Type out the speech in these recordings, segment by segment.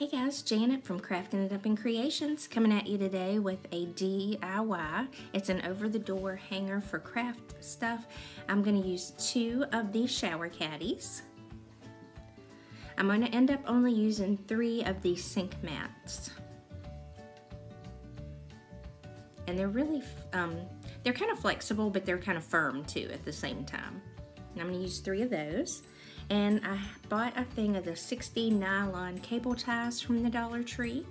Hey guys, Janet from Crafting It Up in Creations coming at you today with a DIY. It's an over-the-door hanger for craft stuff. I'm going to use 2 of these shower caddies. I'm going to end up only using 3 of these sink mats. And they're really, they're kind of flexible, but they're kind of firm too at the same time. And I'm going to use 3 of those. And I bought a thing of the 60 nylon cable ties from the Dollar Tree.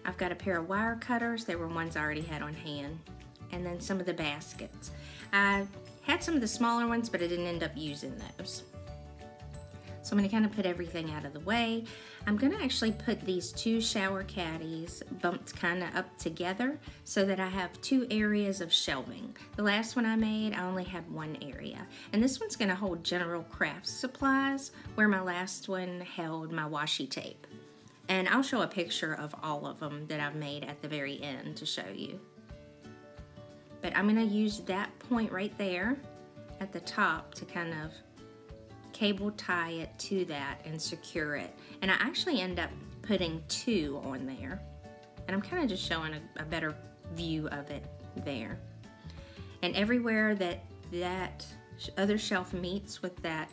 I've got a pair of wire cutters. They were ones I already had on hand. And then some of the baskets. I had some of the smaller ones, but I didn't end up using those. So I'm going to kind of put everything out of the way. I'm going to actually put these 2 shower caddies bumped kind of up together so that I have 2 areas of shelving. The last one I made, I only had 1 area. And this one's going to hold general craft supplies, where my last one held my washi tape. And I'll show a picture of all of them that I've made at the very end to show you. But I'm going to use that point right there at the top to kind of cable tie it to that and secure it. And I actually end up putting 2 on there. And I'm kind of just showing a better view of it there. And everywhere that other shelf meets with that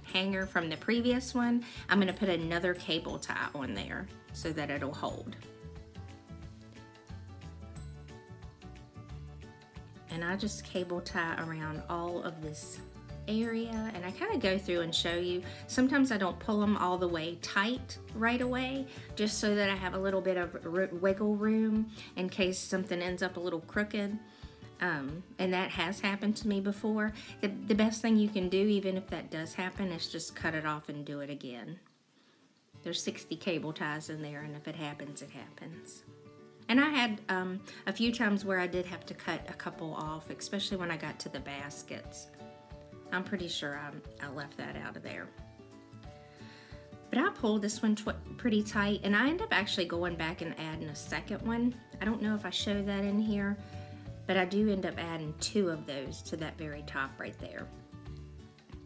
hanger from the previous one, I'm going to put another cable tie on there so that it'll hold. And I just cable tie around all of this area, and I kind of go through and show you. Sometimes I don't pull them all the way tight right away, just so that I have a little bit of wiggle room in case something ends up a little crooked. And that has happened to me before. The best thing you can do, even if that does happen, is just cut it off and do it again. There's 60 cable ties in there, and if it happens, it happens. And I had a few times where I did have to cut a couple off, especially when I got to the baskets. I'm pretty sure I left that out of there. But I pulled this one pretty tight, and I end up actually going back and adding a second one. I don't know if I show that in here, but I do end up adding 2 of those to that very top right there.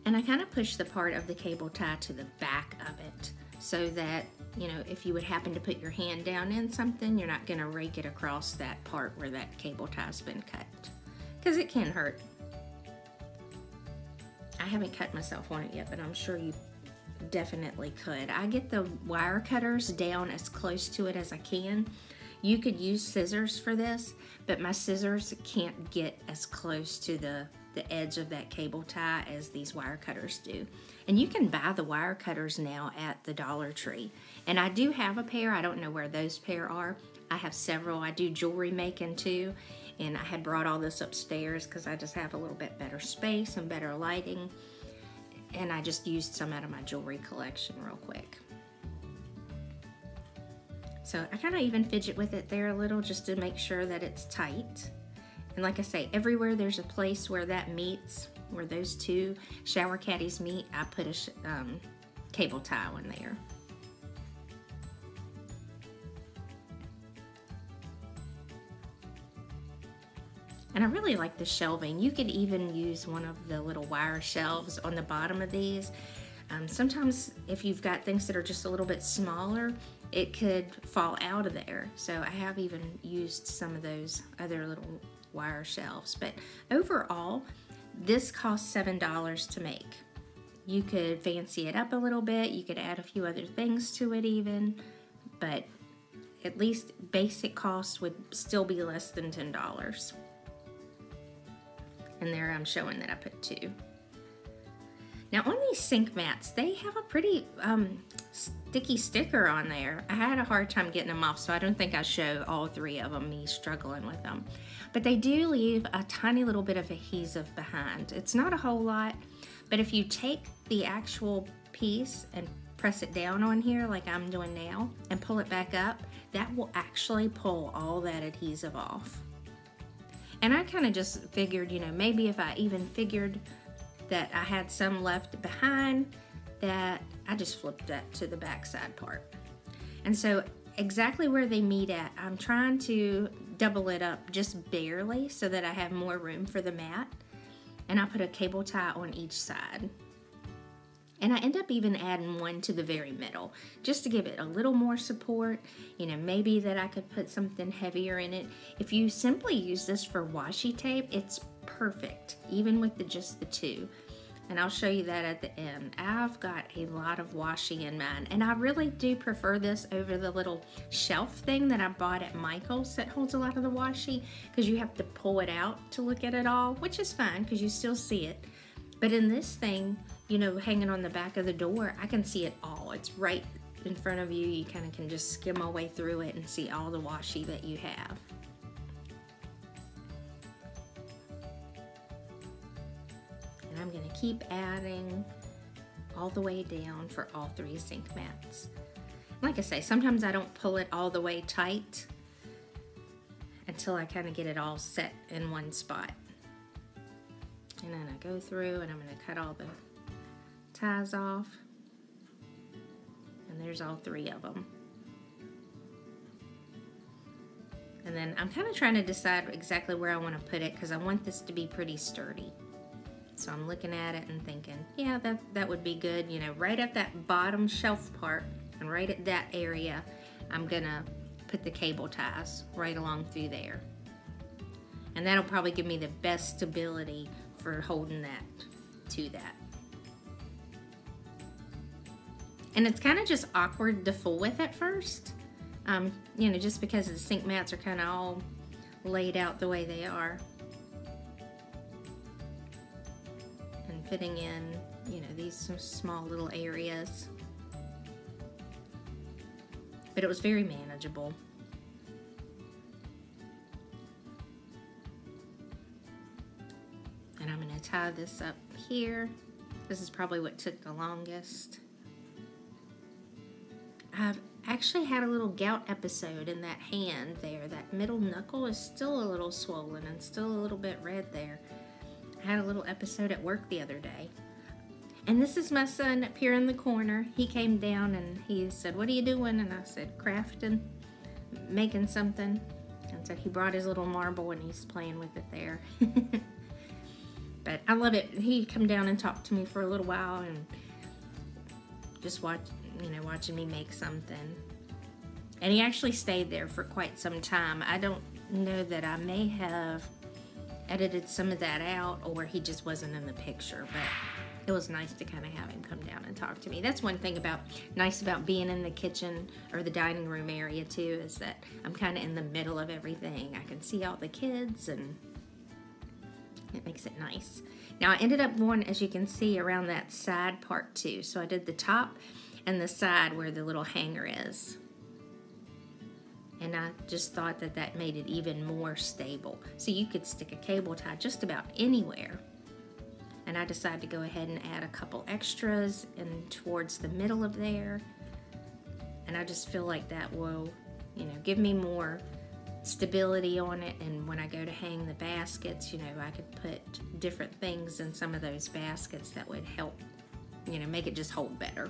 And I kind of push the part of the cable tie to the back of it so that, you know, if you would happen to put your hand down in something, you're not going to rake it across that part where that cable tie's been cut, because it can hurt. I haven't cut myself on it yet, but I'm sure you definitely could. I get the wire cutters down as close to it as I can. You could use scissors for this, but my scissors can't get as close to the edge of that cable tie as these wire cutters do. And you can buy the wire cutters now at the Dollar Tree. And I do have a pair. I don't know where those pair are. I have several. I do jewelry making too. And I had brought all this upstairs because I just have a little bit better space and better lighting. And I just used some out of my jewelry collection real quick. So I kind of even fidget with it there a little just to make sure that it's tight. And like I say, everywhere there's a place where that meets, where those 2 shower caddies meet, I put a cable tie on there. And I really like the shelving. You could even use one of the little wire shelves on the bottom of these. Sometimes if you've got things that are just a little bit smaller, it could fall out of there. So I have even used some of those other little wire shelves. But overall, this cost $7 to make. You could fancy it up a little bit. You could add a few other things to it even. But at least basic cost would still be less than $10. And there I'm showing that I put 2. Now on these sink mats, they have a pretty sticky sticker on there. I had a hard time getting them off, so I don't think I show all 3 of them, me struggling with them. But they do leave a tiny little bit of adhesive behind. It's not a whole lot, but if you take the actual piece and press it down on here like I'm doing now and pull it back up, that will actually pull all that adhesive off. And I kind of just figured, you know, maybe if I even figured that I had some left behind, that I just flipped that to the backside part. And so exactly where they meet at, I'm trying to double it up just barely so that I have more room for the mat. And I put a cable tie on each side. And I end up even adding one to the very middle, just to give it a little more support. You know, maybe that I could put something heavier in it. If you simply use this for washi tape, it's perfect, even with just the two. And I'll show you that at the end. I've got a lot of washi in mine, and I really do prefer this over the little shelf thing that I bought at Michael's that holds a lot of the washi, because you have to pull it out to look at it all, which is fine because you still see it. But in this thing, you know, hanging on the back of the door, I can see it all. It's right in front of you. You kind of can just skim my way through it and see all the washi that you have. And I'm going to keep adding all the way down for all 3 sink mats. Like I say, sometimes I don't pull it all the way tight until I kind of get it all set in one spot. And then I go through and I'm going to cut all the ties off. And there's all 3 of them. And then I'm kind of trying to decide exactly where I want to put it, because I want this to be pretty sturdy. So I'm looking at it and thinking, yeah, that would be good. You know, right at that bottom shelf part and right at that area, I'm going to put the cable ties right along through there. And that'll probably give me the best stability for holding that to that. And it's kind of just awkward to fool with at first, you know, just because the sink mats are kind of all laid out the way they are. And fitting in, you know, these small little areas. But it was very manageable. And I'm going to tie this up here. This is probably what took the longest. I've actually had a little gout episode in that hand there. That middle knuckle is still a little swollen and still a little bit red there. I had a little episode at work the other day. And this is my son up here in the corner. He came down and he said, "What are you doing?" And I said, "Crafting, making something." And so he brought his little marble and he's playing with it there. But I love it. He come down and talked to me for a little while and just watching me make something. And he actually stayed there for quite some time. I don't know that I may have edited some of that out, or he just wasn't in the picture, but it was nice to kind of have him come down and talk to me. That's one thing nice about being in the kitchen or the dining room area too, is that I'm kind of in the middle of everything. I can see all the kids and it makes it nice. Now I ended up going, as you can see, around that side part too. So I did the top and the side where the little hanger is. And I just thought that made it even more stable. So you could stick a cable tie just about anywhere. And I decided to go ahead and add a couple extras in towards the middle of there. And I just feel like that will, you know, give me more stability on it. And when I go to hang the baskets, you know, I could put different things in some of those baskets that would help, you know, make it just hold better.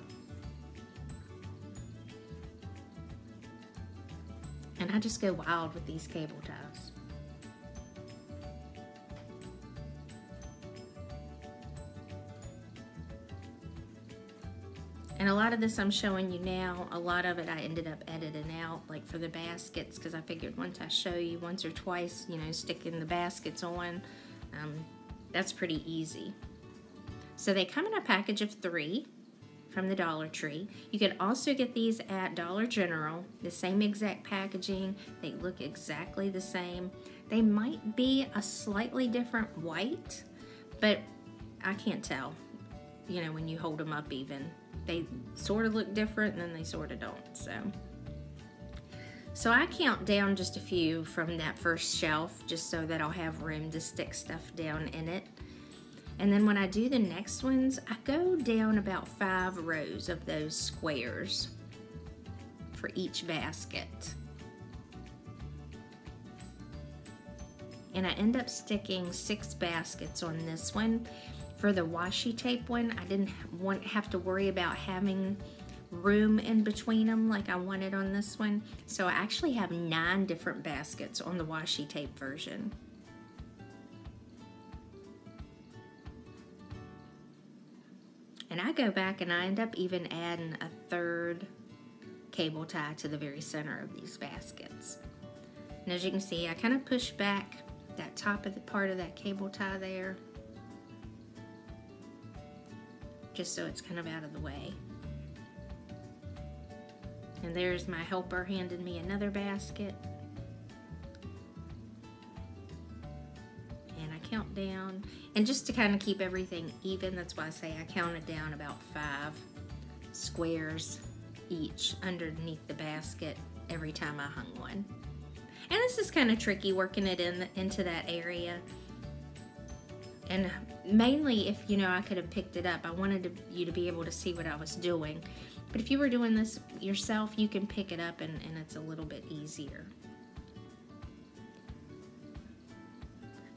And I just go wild with these cable ties. And a lot of this I'm showing you now, a lot of it I ended up editing out, like for the baskets, because I figured once I show you once or twice, you know, sticking the baskets on, that's pretty easy. So they come in a package of 3 from the Dollar Tree. You can also get these at Dollar General, the same exact packaging. They look exactly the same. They might be a slightly different white, but I can't tell, you know, when you hold them up even. They sort of look different and then they sort of don't, so I count down just a few from that first shelf just so that I'll have room to stick stuff down in it. And then when I do the next ones, I go down about 5 rows of those squares for each basket. And I end up sticking 6 baskets on this one. For the washi tape one, I didn't have to worry about having room in between them like I wanted on this one. So I actually have 9 different baskets on the washi tape version. And I go back and I end up even adding a third cable tie to the very center of these baskets. And as you can see, I kind of push back that top of the part of that cable tie there, just so it's kind of out of the way. And there's my helper handing me another basket. And I count down. And just to kind of keep everything even, that's why I say I counted down about 5 squares each underneath the basket every time I hung one. And this is kind of tricky working it into that area. And mainly if, you know, I could have picked it up, I wanted you to be able to see what I was doing. But if you were doing this yourself, you can pick it up and it's a little bit easier.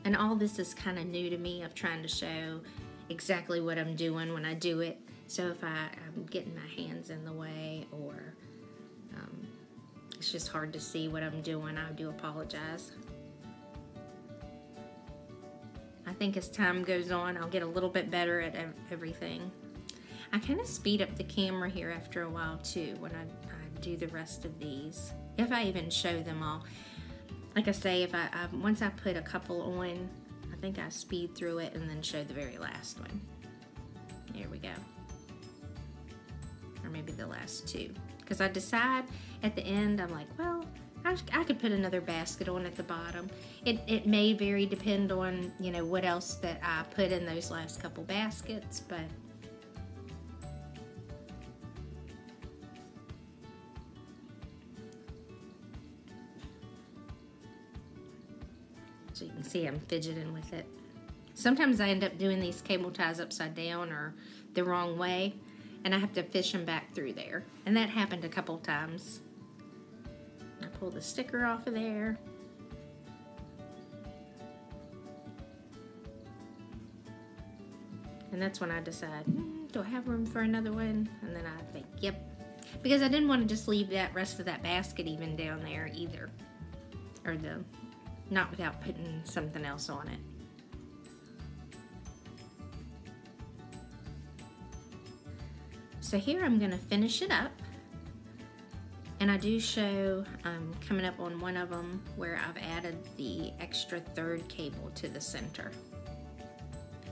And all this is kind of new to me of trying to show exactly what I'm doing when I do it. So if I'm getting my hands in the way, or it's just hard to see what I'm doing, I do apologize. I think as time goes on, I'll get a little bit better at everything. I kind of speed up the camera here after a while too when I do the rest of these, if I even show them all. Like I say, if once I put a couple on, I think I speed through it and then show the very last one. Here we go. Or maybe the last 2. Because I decide at the end, I'm like, well, I could put another basket on at the bottom. It may vary, depend on, you know, what else that I put in those last couple baskets, but so you can see I'm fidgeting with it. Sometimes I end up doing these cable ties upside down or the wrong way, and I have to fish them back through there. And that happened a couple times. I pull the sticker off of there. And that's when I decide, do I have room for another one? And then I think, yep. Because I didn't want to just leave that rest of that basket even down there either. Or not without putting something else on it. So here I'm going to finish it up. And I do show, coming up on one of them, where I've added the extra third cable to the center.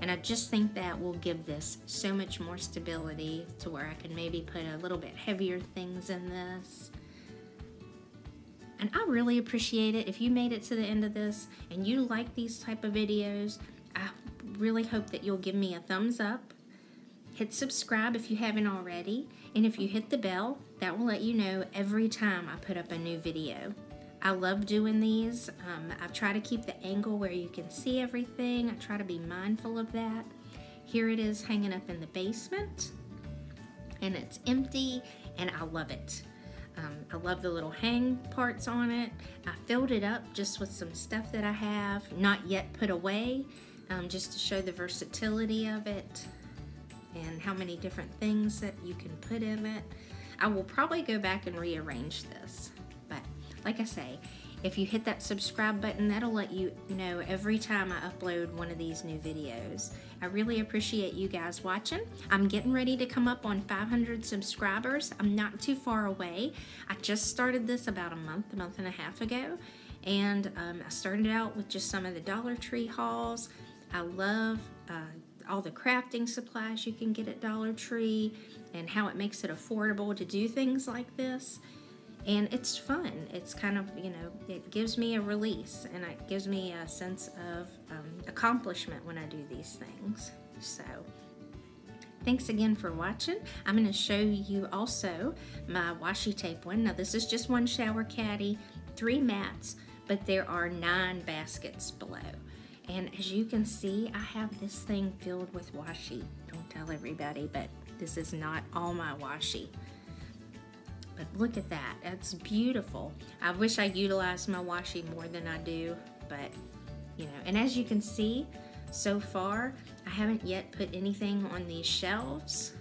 And I just think that will give this so much more stability to where I can maybe put a little bit heavier things in this. And I really appreciate it. If you made it to the end of this and you like these type of videos, I really hope that you'll give me a thumbs up. Hit subscribe if you haven't already. And if you hit the bell, that will let you know every time I put up a new video. I love doing these. I try to keep the angle where you can see everything. I try to be mindful of that. Here it is hanging up in the basement. And it's empty, and I love it. I love the little hang parts on it. I filled it up just with some stuff that I have not yet put away, just to show the versatility of it and how many different things that you can put in it. I will probably go back and rearrange this, but like I say, if you hit that subscribe button, that'll let you know every time I upload one of these new videos. I really appreciate you guys watching. I'm getting ready to come up on 500 subscribers. I'm not too far away. I just started this about a month and a half ago, and I started out with just some of the Dollar Tree hauls. I love all the crafting supplies you can get at Dollar Tree and how it makes it affordable to do things like this. And it's fun. It's kind of, you know, it gives me a release and it gives me a sense of accomplishment when I do these things. So, thanks again for watching. I'm going to show you also my washi tape one. Now, this is just one shower caddy, 3 mats, but there are 9 baskets below. And as you can see, I have this thing filled with washi. Don't tell everybody, but this is not all my washi. But look at that, that's beautiful. I wish I utilized my washi more than I do, but you know, and as you can see, so far, I haven't yet put anything on these shelves.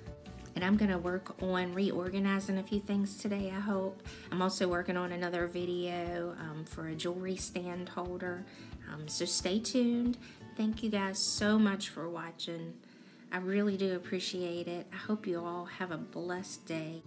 And I'm gonna work on reorganizing a few things today, I hope. I'm also working on another video for a jewelry stand holder. So stay tuned. Thank you guys so much for watching. I really do appreciate it. I hope you all have a blessed day.